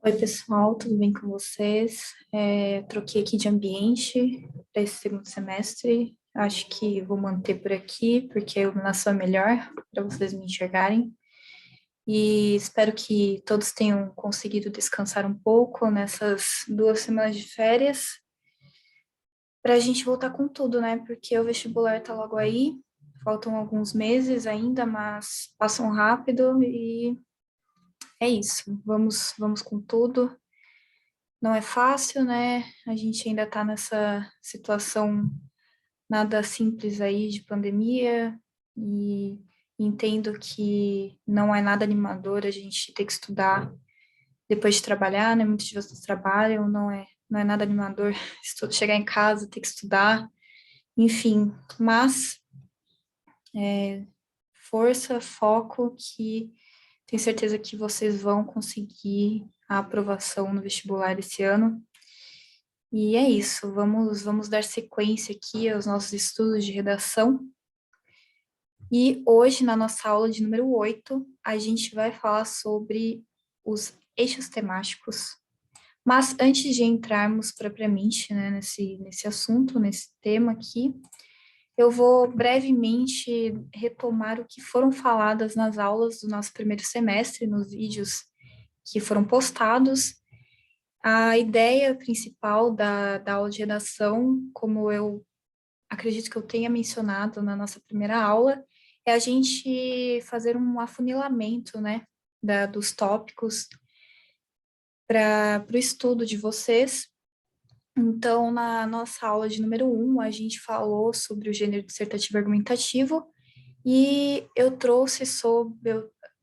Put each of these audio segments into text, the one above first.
Oi, pessoal, tudo bem com vocês? Troquei aqui de ambiente para esse segundo semestre. Acho que vou manter por aqui, porque a iluminação é melhor para vocês me enxergarem. E espero que todos tenham conseguido descansar um pouco nessas 2 semanas de férias, para a gente voltar com tudo, né? Porque o vestibular está logo aí, faltam alguns meses ainda, mas passam rápido e é isso. Vamos com tudo. Não é fácil, né? A gente ainda está nessa situação nada simples aí de pandemia e entendo que não é nada animador a gente ter que estudar depois de trabalhar, né? Muitos de vocês trabalham, não é nada animador chegar em casa, ter que estudar, enfim, mas força, foco, que tenho certeza que vocês vão conseguir a aprovação no vestibular esse ano. E é isso, vamos dar sequência aqui aos nossos estudos de redação. E hoje, na nossa aula de número 8, a gente vai falar sobre os eixos temáticos. Mas antes de entrarmos propriamente, né, nesse assunto, nesse tema aqui, eu vou brevemente retomar o que foram faladas nas aulas do nosso primeiro semestre, nos vídeos que foram postados. A ideia principal da aula de redação, como eu acredito que eu tenha mencionado na nossa primeira aula, é a gente fazer um afunilamento, né, dos tópicos para o estudo de vocês. Então, na nossa aula de número 1, a gente falou sobre o gênero dissertativo argumentativo, e eu trouxe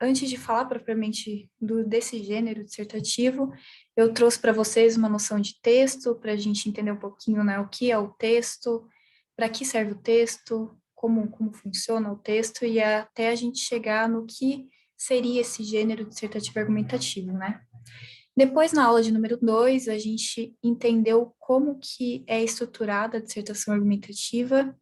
antes de falar propriamente desse gênero dissertativo, eu trouxe para vocês uma noção de texto, para a gente entender um pouquinho, né, o que é o texto, para que serve o texto, como funciona o texto, e até a gente chegar no que seria esse gênero dissertativo argumentativo, né? Depois, na aula de número 2, a gente entendeu como que é estruturada a dissertação argumentativa.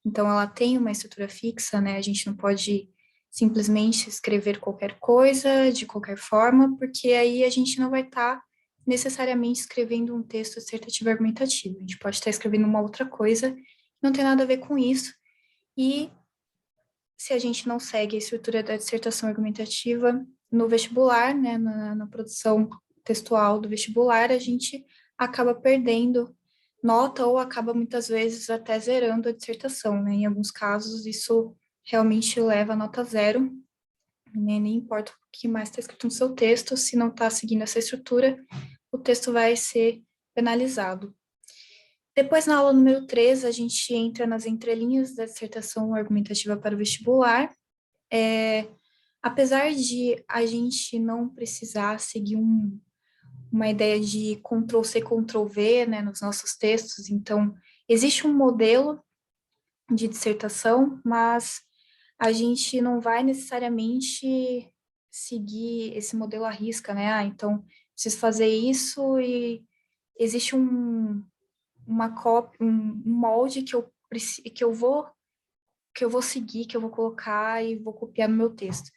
Então, ela tem uma estrutura fixa, né? A gente não pode simplesmente escrever qualquer coisa, de qualquer forma, porque aí a gente não vai estar necessariamente escrevendo um texto dissertativo argumentativo. A gente pode estar escrevendo uma outra coisa, não tem nada a ver com isso. E se a gente não segue a estrutura da dissertação argumentativa no vestibular, né, na produção textual do vestibular, a gente acaba perdendo nota ou acaba muitas vezes até zerando a dissertação, né? Em alguns casos, isso realmente leva a nota zero, né? Nem importa o que mais está escrito no seu texto, se não está seguindo essa estrutura, o texto vai ser penalizado. Depois, na aula número 3, a gente entra nas entrelinhas da dissertação argumentativa para o vestibular. Apesar de a gente não precisar seguir uma ideia de Ctrl+C, Ctrl+V, né, nos nossos textos, então, existe um modelo de dissertação, mas a gente não vai necessariamente seguir esse modelo à risca, né? Então, preciso fazer isso e existe uma cópia, um molde que eu vou seguir, que eu vou colocar e vou copiar no meu texto.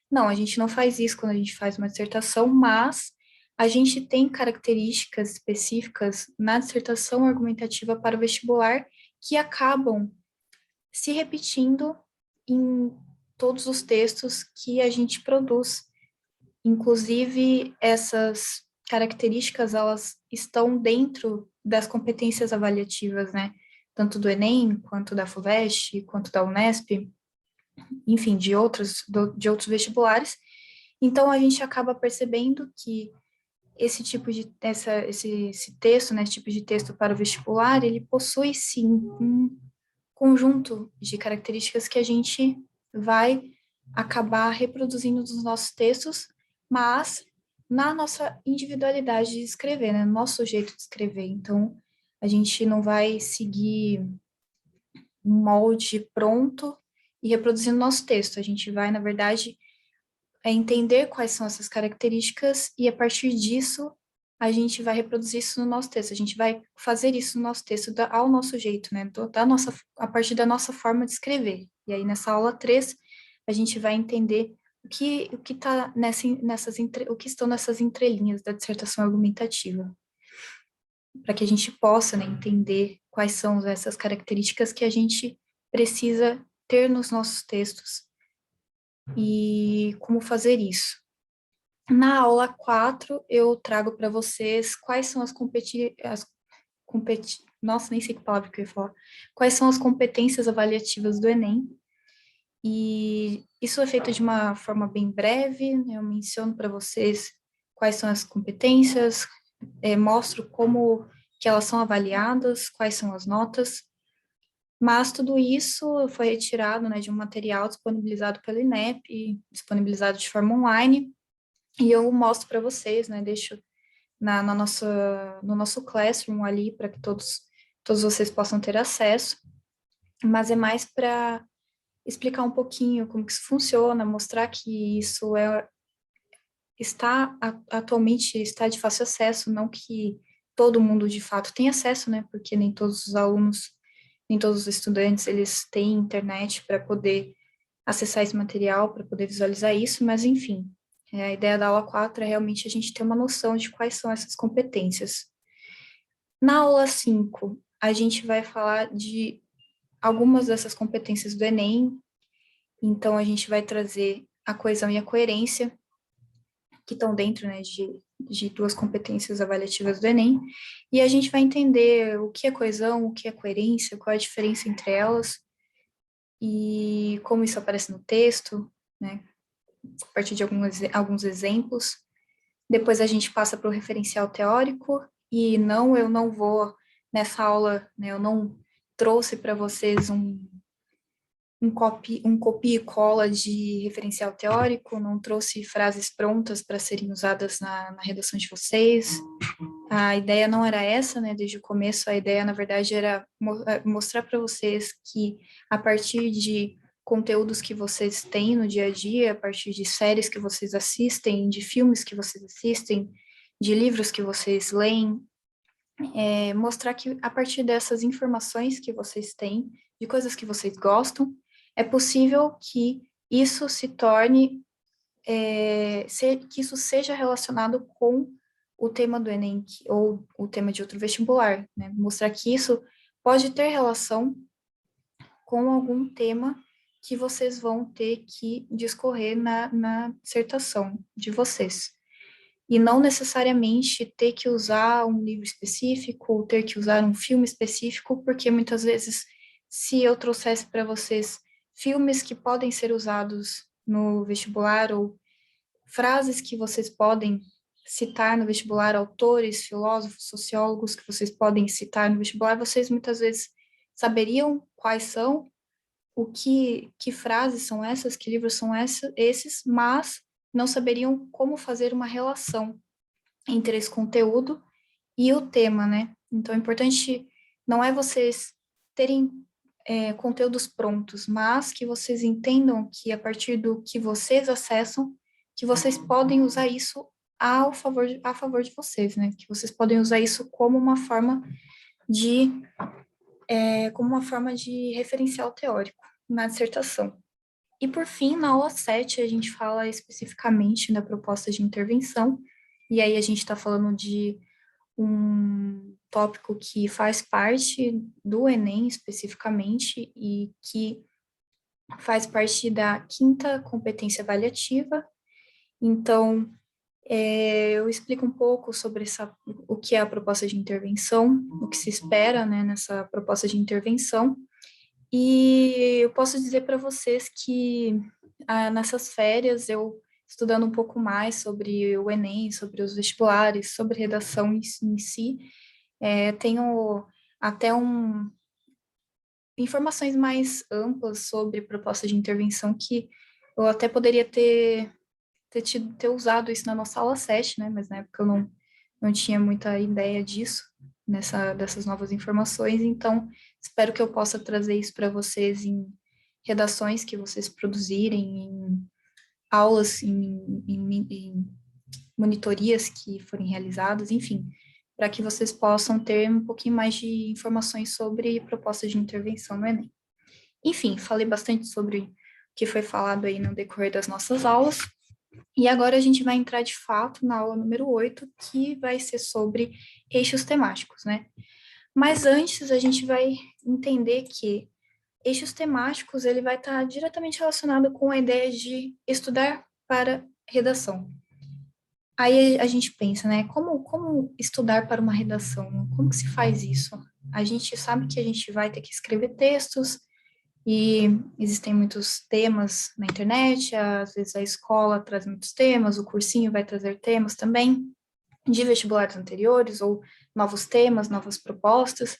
Não, a gente não faz isso quando a gente faz uma dissertação, mas a gente tem características específicas na dissertação argumentativa para o vestibular que acabam se repetindo em todos os textos que a gente produz. Inclusive, essas características, elas estão dentro das competências avaliativas, né? Tanto do Enem, quanto da FUVEST, quanto da Unesp, enfim, de outros vestibulares. Então, a gente acaba percebendo que esse texto, né, esse tipo de texto para o vestibular, ele possui, sim, um conjunto de características que a gente vai acabar reproduzindo nos nossos textos, mas na nossa individualidade de escrever, né, no nosso jeito de escrever. Então, a gente não vai seguir um molde pronto e reproduzir o nosso texto. A gente vai, na verdade, entender quais são essas características e, a partir disso, a gente vai reproduzir isso no nosso texto. A gente vai fazer isso no nosso texto ao nosso jeito, né? A partir da nossa forma de escrever. E aí, nessa aula 3, a gente vai entender o que tá o que estão nessas entrelinhas da dissertação argumentativa, para que a gente possa, né, entender quais são essas características que a gente precisa ter nos nossos textos e como fazer isso. Na aula 4, eu trago para vocês quais são nossa, nem sei que palavra que eu ia falar. Quais são as competências avaliativas do Enem. E isso é feito de uma forma bem breve, né? Eu menciono para vocês quais são as competências, mostro como que elas são avaliadas, quais são as notas, mas tudo isso foi retirado, né, de um material disponibilizado pelo INEP, disponibilizado de forma online, e eu mostro para vocês, né, deixo no nosso Classroom ali para que todos vocês possam ter acesso, mas é mais para explicar um pouquinho como que isso funciona, mostrar que isso atualmente está de fácil acesso, não que todo mundo de fato tem acesso, né? Porque nem todos os alunos, nem todos os estudantes, eles têm internet para poder acessar esse material, para poder visualizar isso, mas enfim, a ideia da aula 4 é realmente a gente ter uma noção de quais são essas competências. Na aula 5, a gente vai falar de algumas dessas competências do Enem, então a gente vai trazer a coesão e a coerência, que estão dentro, né, de duas competências avaliativas do Enem, e a gente vai entender o que é coesão, o que é coerência, qual é a diferença entre elas, e como isso aparece no texto, né, a partir de alguns exemplos. Depois a gente passa para o referencial teórico, e não, eu não vou, nessa aula, né, eu não trouxe para vocês um copia e cola de referencial teórico, não trouxe frases prontas para serem usadas na redação de vocês. A ideia não era essa, né? Desde o começo, a ideia, na verdade, era mostrar para vocês que, a partir de conteúdos que vocês têm no dia a dia, a partir de séries que vocês assistem, de filmes que vocês assistem, de livros que vocês leem, mostrar que, a partir dessas informações que vocês têm, de coisas que vocês gostam, é possível que isso se torne, que isso seja relacionado com o tema do Enem ou o tema de outro vestibular, né? Mostrar que isso pode ter relação com algum tema que vocês vão ter que discorrer na dissertação de vocês. E não necessariamente ter que usar um livro específico ou ter que usar um filme específico, porque muitas vezes, se eu trouxesse para vocês filmes que podem ser usados no vestibular ou frases que vocês podem citar no vestibular, autores, filósofos, sociólogos que vocês podem citar no vestibular, vocês muitas vezes saberiam quais são, que frases são essas, que livros são esses, mas não saberiam como fazer uma relação entre esse conteúdo e o tema, né? Então, o importante não é vocês terem conteúdos prontos, mas que vocês entendam que a partir do que vocês acessam, que vocês podem usar isso a favor de vocês, né? Que vocês podem usar isso de, como uma forma de referencial teórico na dissertação. E, por fim, na aula 7, a gente fala especificamente da proposta de intervenção, e aí a gente está falando de um tópico que faz parte do Enem especificamente e que faz parte da quinta competência avaliativa. Então, eu explico um pouco sobre o que é a proposta de intervenção, o que se espera, né, nessa proposta de intervenção. E eu posso dizer para vocês que nessas férias eu estudando um pouco mais sobre o Enem, sobre os vestibulares, sobre redação em si, tenho até informações mais amplas sobre proposta de intervenção que eu até poderia ter usado isso na nossa aula 7, né? Mas na época eu não tinha muita ideia disso, dessas novas informações, então espero que eu possa trazer isso para vocês em redações que vocês produzirem, em aulas, em monitorias que forem realizadas, enfim, para que vocês possam ter um pouquinho mais de informações sobre propostas de intervenção no Enem. Enfim, falei bastante sobre que foi falado aí no decorrer das nossas aulas. E agora a gente vai entrar de fato na aula número 8, que vai ser sobre eixos temáticos, né? Mas antes a gente vai entender que eixos temáticos ele vai estar diretamente relacionado com a ideia de estudar para redação. Aí a gente pensa, né? Como estudar para uma redação? Como que se faz isso? A gente sabe que a gente vai ter que escrever textos e existem muitos temas na internet, às vezes a escola traz muitos temas, o cursinho vai trazer temas também de vestibulares anteriores ou novos temas, novas propostas.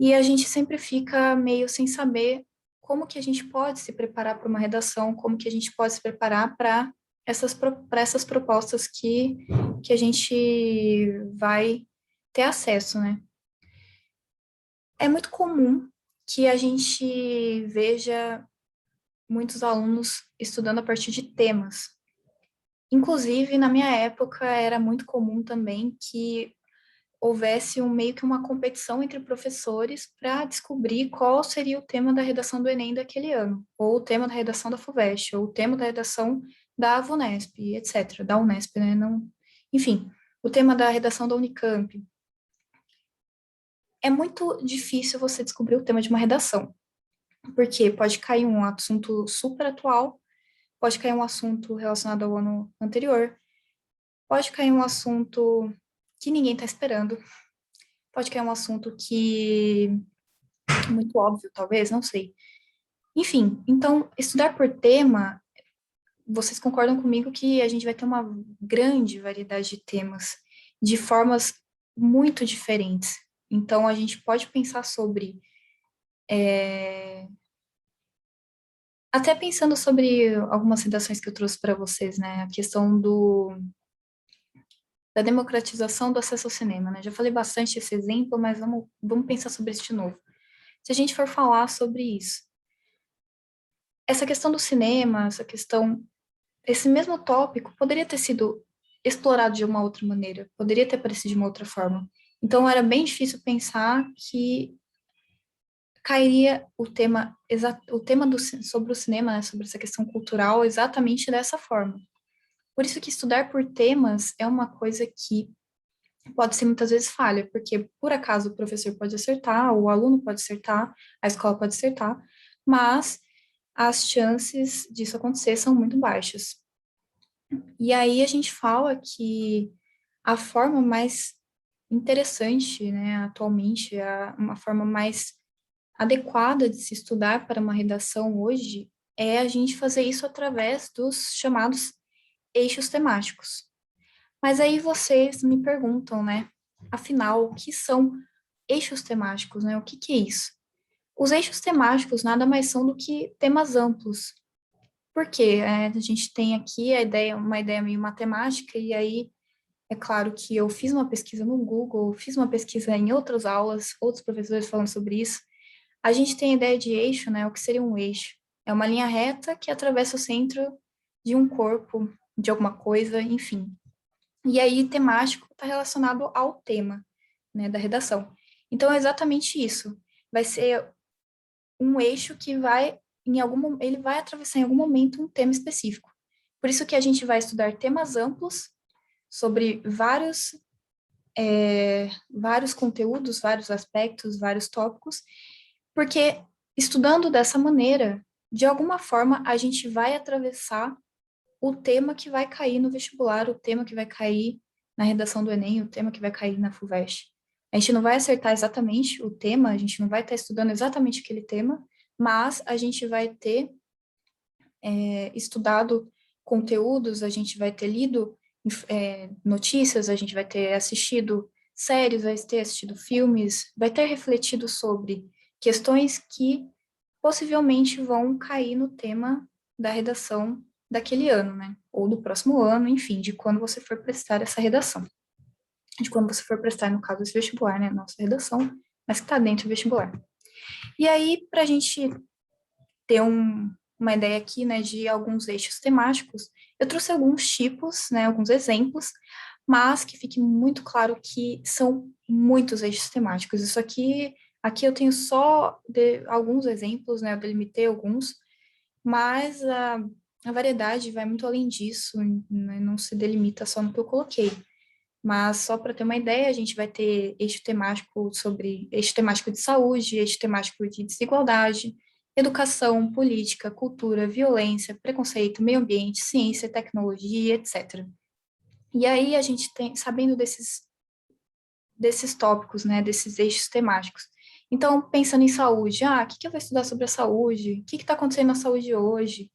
E a gente sempre fica meio sem saber como que a gente pode se preparar para uma redação, como que a gente pode se preparar para essas propostas que a gente vai ter acesso, né? É muito comum que a gente veja muitos alunos estudando a partir de temas. Inclusive, na minha época, era muito comum também que houvesse meio que uma competição entre professores para descobrir qual seria o tema da redação do Enem daquele ano, ou o tema da redação da FUVEST, ou o tema da redação da VUNESP, etc., da Unesp, né? Não, enfim, o tema da redação da Unicamp. É muito difícil você descobrir o tema de uma redação, porque pode cair um assunto super atual, pode cair um assunto relacionado ao ano anterior, pode cair um assunto que ninguém está esperando, pode cair um assunto que muito óbvio, talvez, não sei. Enfim, então, estudar por tema, vocês concordam comigo que a gente vai ter uma grande variedade de temas, de formas muito diferentes. Então, a gente pode pensar sobre. Até pensando sobre algumas redações que eu trouxe para vocês, né? A questão da democratização do acesso ao cinema, né? Já falei bastante esse exemplo, mas vamos pensar sobre isso de novo. Se a gente for falar sobre isso, essa questão do cinema, esse mesmo tópico poderia ter sido explorado de uma outra maneira, poderia ter aparecido de uma outra forma. Então era bem difícil pensar que cairia o tema sobre o cinema, né, sobre essa questão cultural, exatamente dessa forma. Por isso que estudar por temas é uma coisa que pode ser muitas vezes falha, porque por acaso o professor pode acertar, o aluno pode acertar, a escola pode acertar, mas as chances disso acontecer são muito baixas. E aí a gente fala que a forma mais interessante, né, atualmente, uma forma mais adequada de se estudar para uma redação hoje é a gente fazer isso através dos chamados eixos temáticos. Mas aí vocês me perguntam, né, afinal, o que são eixos temáticos, né? O que que é isso? Os eixos temáticos nada mais são do que temas amplos. Por quê? A gente tem aqui uma ideia meio matemática, e aí é claro que eu fiz uma pesquisa no Google, fiz uma pesquisa em outras aulas, outros professores falando sobre isso. A gente tem a ideia de eixo, né? O que seria um eixo? É uma linha reta que atravessa o centro de um corpo, de alguma coisa, enfim. E aí, temático está relacionado ao tema, né, da redação. Então, é exatamente isso. Vai ser um eixo que ele vai atravessar em algum momento um tema específico. Por isso que a gente vai estudar temas amplos sobre vários conteúdos, vários aspectos, vários tópicos, porque estudando dessa maneira, de alguma forma, a gente vai atravessar o tema que vai cair no vestibular, o tema que vai cair na redação do Enem, o tema que vai cair na FUVEST. A gente não vai acertar exatamente o tema, a gente não vai estar estudando exatamente aquele tema, mas a gente vai ter estudado conteúdos, a gente vai ter lido notícias, a gente vai ter assistido séries, vai ter assistido filmes, vai ter refletido sobre questões que possivelmente vão cair no tema da redação daquele ano, né? Ou do próximo ano, enfim, de quando você for prestar essa redação. De quando você for prestar, no caso, esse vestibular, né? Nossa redação, mas que está dentro do vestibular. E aí, para a gente ter uma ideia aqui, né, de alguns eixos temáticos, eu trouxe alguns tipos, né, alguns exemplos, mas que fique muito claro que são muitos eixos temáticos. Aqui eu tenho só alguns exemplos, né, eu delimitei alguns, mas a variedade vai muito além disso, né? Não se delimita só no que eu coloquei. Mas só para ter uma ideia, a gente vai ter eixo temático de saúde, eixo temático de desigualdade, educação, política, cultura, violência, preconceito, meio ambiente, ciência, tecnologia, etc. E aí a gente tem, sabendo desses tópicos, né, desses eixos temáticos. Então, pensando em saúde, o que eu vou estudar sobre a saúde? O que está acontecendo na saúde hoje?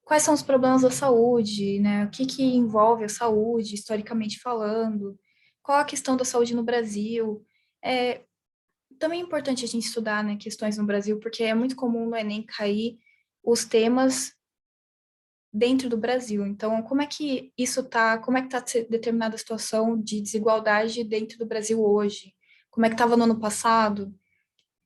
Quais são os problemas da saúde, né? O que envolve a saúde, historicamente falando? Qual a questão da saúde no Brasil? É, também é importante a gente estudar, né, questões no Brasil, porque é muito comum no Enem cair os temas dentro do Brasil. Então, como é que está determinada situação de desigualdade dentro do Brasil hoje? Como é que estava no ano passado?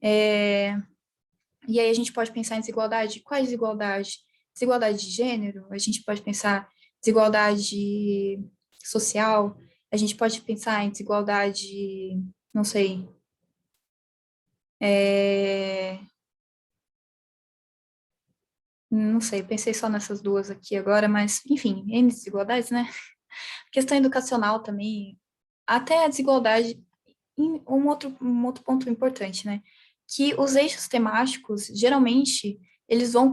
E aí a gente pode pensar em desigualdade. Qual é a desigualdade? Desigualdade de gênero? A gente pode pensar desigualdade social? A gente pode pensar em desigualdade, não sei, é, não sei, pensei só nessas duas aqui agora, mas, enfim, N desigualdades, né? Questão educacional também, até a desigualdade, um outro ponto importante, né? Que os eixos temáticos, geralmente, eles vão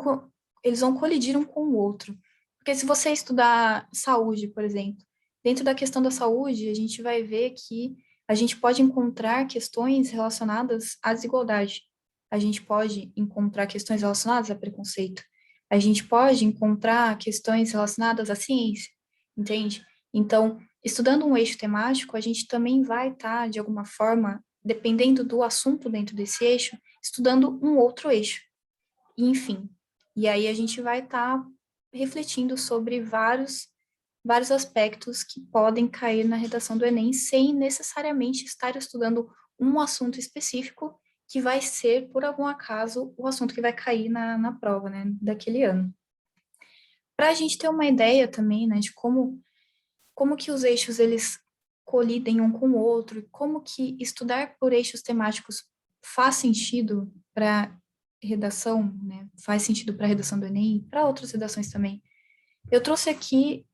colidir um com o outro. Porque se você estudar saúde, por exemplo, dentro da questão da saúde, a gente vai ver que a gente pode encontrar questões relacionadas à desigualdade. A gente pode encontrar questões relacionadas a preconceito. A gente pode encontrar questões relacionadas à ciência, entende? Então, estudando um eixo temático, a gente também vai estar, de alguma forma, dependendo do assunto dentro desse eixo, estudando um outro eixo. E, enfim, e aí a gente vai estar refletindo sobre vários aspectos que podem cair na redação do Enem sem necessariamente estar estudando um assunto específico que vai ser, por algum acaso, o assunto que vai cair na prova, né, daquele ano. Para a gente ter uma ideia também, né, de como que os eixos eles colidem um com o outro, como que estudar por eixos temáticos faz sentido para redação, né? Faz sentido para a redação do Enem, para outras redações também. Eu trouxe aqui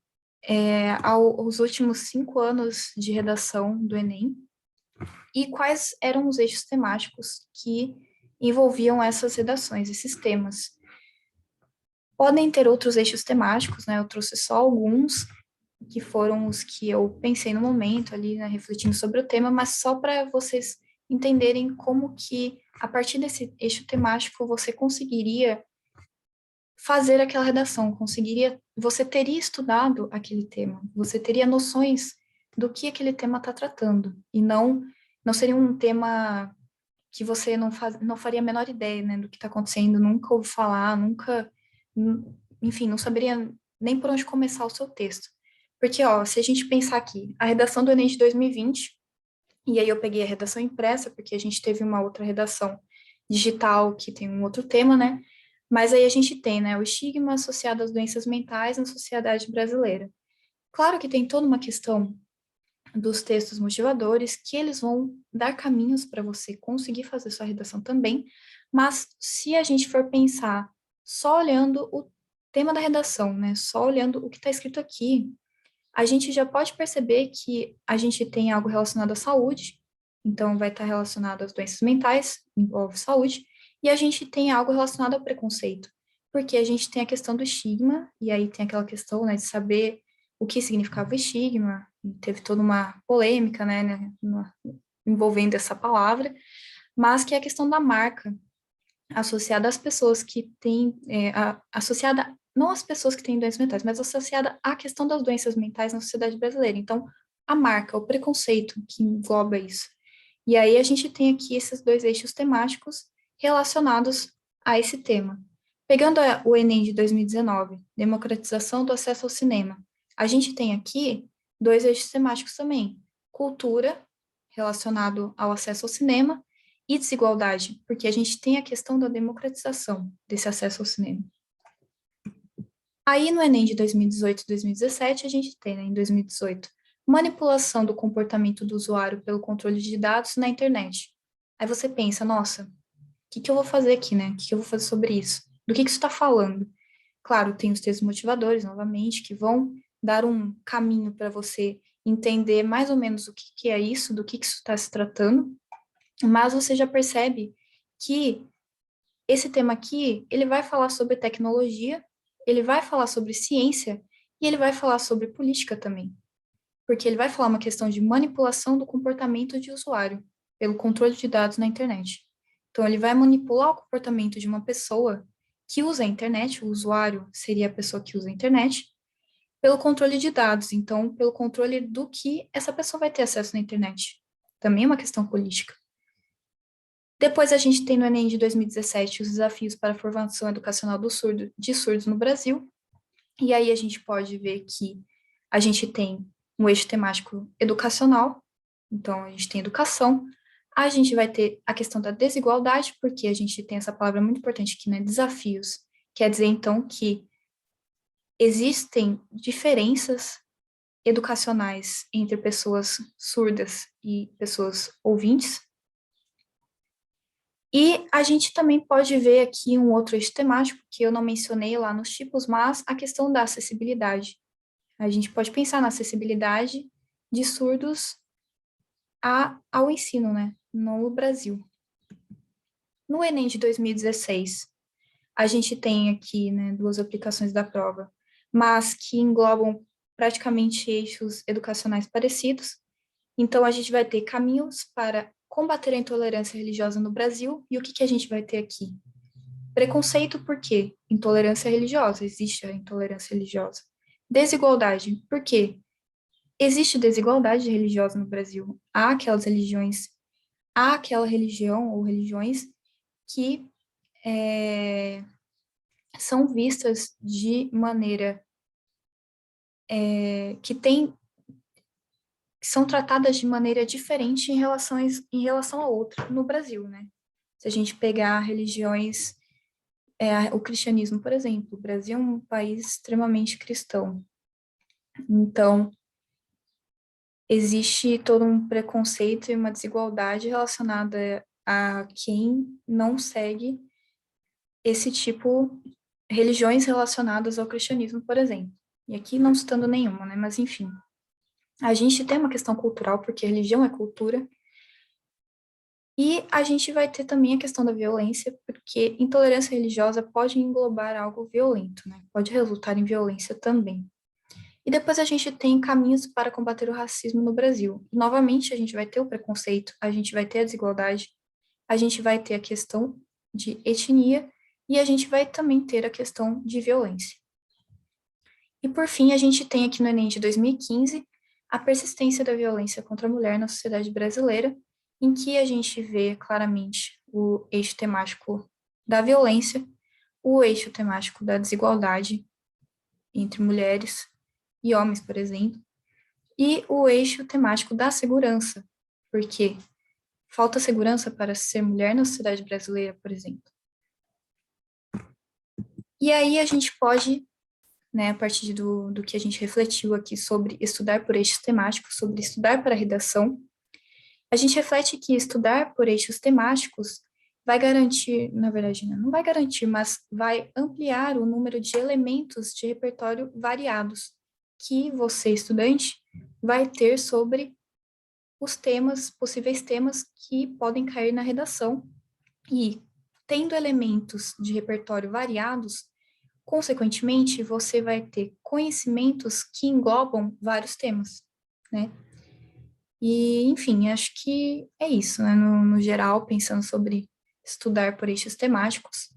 os últimos 5 anos de redação do Enem e quais eram os eixos temáticos que envolviam essas redações, esses temas. Podem ter outros eixos temáticos, né? Eu trouxe só alguns, que foram os que eu pensei no momento ali, né, refletindo sobre o tema, mas só para vocês entenderem como que, a partir desse eixo temático, você conseguiria fazer aquela redação, você teria estudado aquele tema, você teria noções do que aquele tema está tratando, e não seria um tema que você não faria a menor ideia, né, do que está acontecendo, nunca ouviu falar, enfim, não saberia nem por onde começar o seu texto. Porque, ó, se a gente pensar aqui, a redação do Enem de 2020, e aí eu peguei a redação impressa, porque a gente teve uma outra redação digital que tem um outro tema, né? Mas aí a gente tem, né, o estigma associado às doenças mentais na sociedade brasileira. Claro que tem toda uma questão dos textos motivadores, que eles vão dar caminhos para você conseguir fazer sua redação também, mas se a gente for pensar só olhando o tema da redação, né, só olhando o que está escrito aqui, a gente já pode perceber que a gente tem algo relacionado à saúde, então vai estar relacionado às doenças mentais, envolve saúde, e a gente tem algo relacionado ao preconceito, porque a gente tem a questão do estigma, e aí tem aquela questão, né, de saber o que significava o estigma, e teve toda uma polêmica, envolvendo essa palavra, mas que é a questão da marca associada às pessoas que têm, associada não às pessoas que têm doenças mentais, mas associada à questão das doenças mentais na sociedade brasileira. Então, a marca, o preconceito que engloba isso. E aí a gente tem aqui esses dois eixos temáticos relacionados a esse tema. Pegando o Enem de 2019, democratização do acesso ao cinema, a gente tem aqui dois eixos temáticos também: cultura, relacionado ao acesso ao cinema, e desigualdade, porque a gente tem a questão da democratização desse acesso ao cinema. Aí no Enem de 2018 e 2017, a gente tem, né, em 2018, manipulação do comportamento do usuário pelo controle de dados na internet. Aí você pensa, nossa, o que eu vou fazer aqui, né? O que eu vou fazer sobre isso? Do que isso está falando? Claro, tem os textos motivadores, novamente, que vão dar um caminho para você entender mais ou menos o que, que é isso, do que isso está se tratando, mas você já percebe que esse tema aqui, ele vai falar sobre tecnologia, ele vai falar sobre ciência e ele vai falar sobre política também, porque ele vai falar uma questão de manipulação do comportamento de usuário pelo controle de dados na internet. Então, ele vai manipular o comportamento de uma pessoa que usa a internet, o usuário seria a pessoa que usa a internet, pelo controle de dados, então, pelo controle do que essa pessoa vai ter acesso na internet. Também é uma questão política. Depois a gente tem no Enem de 2017 os desafios para a formação educacional de surdos no Brasil, e aí a gente pode ver que a gente tem um eixo temático educacional, então a gente tem educação, a gente vai ter a questão da desigualdade, porque a gente tem essa palavra muito importante aqui, né, desafios, quer dizer então que existem diferenças educacionais entre pessoas surdas e pessoas ouvintes. E a gente também pode ver aqui um outro eixo temático que eu não mencionei lá nos tipos, mas a questão da acessibilidade. A gente pode pensar na acessibilidade de surdos ao ensino, né, no Brasil. No Enem de 2016, a gente tem aqui, né, duas aplicações da prova, mas que englobam praticamente eixos educacionais parecidos. Então, a gente vai ter caminhos para combater a intolerância religiosa no Brasil, e o que, que a gente vai ter aqui? Preconceito, por quê? Intolerância religiosa, existe a intolerância religiosa. Desigualdade, por quê? Existe desigualdade religiosa no Brasil. Há aquelas religiões, há aquela religião ou religiões que são vistas de maneira que tem são tratadas de maneira diferente em relação a outra no Brasil, né? Se a gente pegar religiões, o cristianismo, por exemplo, o Brasil é um país extremamente cristão. Então, existe todo um preconceito e uma desigualdade relacionada a quem não segue esse tipo, religiões relacionadas ao cristianismo, por exemplo. E aqui não citando nenhuma, né? Mas, enfim. A gente tem uma questão cultural, porque religião é cultura, e a gente vai ter também a questão da violência, porque intolerância religiosa pode englobar algo violento, né? Pode resultar em violência também. E depois a gente tem caminhos para combater o racismo no Brasil. E, novamente, a gente vai ter o preconceito, a gente vai ter a desigualdade, a gente vai ter a questão de etnia e a gente vai também ter a questão de violência. E, por fim, a gente tem aqui no Enem de 2015 a persistência da violência contra a mulher na sociedade brasileira, em que a gente vê claramente o eixo temático da violência, o eixo temático da desigualdade entre mulheres e homens, por exemplo, e o eixo temático da segurança, porque falta segurança para ser mulher na sociedade brasileira, por exemplo. E aí a gente pode, né, a partir do que a gente refletiu aqui sobre estudar por eixos temáticos, sobre estudar para redação, a gente reflete que estudar por eixos temáticos vai garantir, na verdade, não vai garantir, mas vai ampliar o número de elementos de repertório variados que você, estudante, vai ter sobre os temas, possíveis temas que podem cair na redação. E, tendo elementos de repertório variados, consequentemente, você vai ter conhecimentos que englobam vários temas, né? E, enfim, acho que é isso, né? No geral, pensando sobre estudar por eixos temáticos.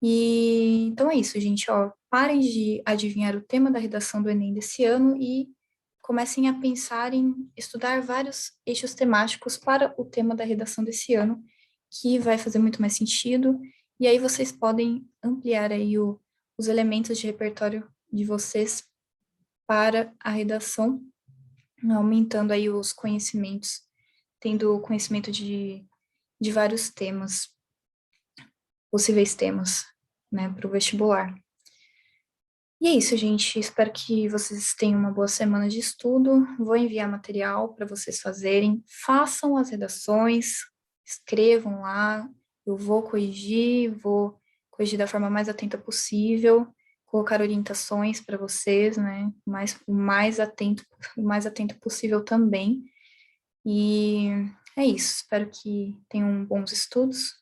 E então é isso, gente, ó, parem de adivinhar o tema da redação do Enem desse ano e comecem a pensar em estudar vários eixos temáticos para o tema da redação desse ano, que vai fazer muito mais sentido, e aí vocês podem ampliar aí os elementos de repertório de vocês para a redação, aumentando aí os conhecimentos, tendo conhecimento de vários temas, possíveis temas, né, para o vestibular. E é isso, gente. Espero que vocês tenham uma boa semana de estudo. Vou enviar material para vocês fazerem. Façam as redações, escrevam lá. Eu vou corrigir da forma mais atenta possível. colocar orientações para vocês, né? O mais atento possível também. E é isso. Espero que tenham bons estudos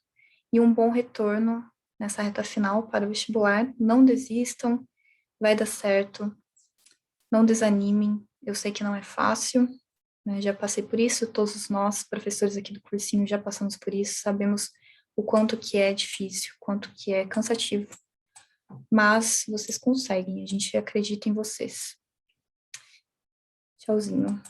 e um bom retorno nessa reta final para o vestibular. Não desistam, vai dar certo. Não desanimem. Eu sei que não é fácil, né? Já passei por isso, todos nós, professores aqui do cursinho, já passamos por isso, sabemos o quanto que é difícil, quanto que é cansativo. Mas vocês conseguem, a gente acredita em vocês. Tchauzinho.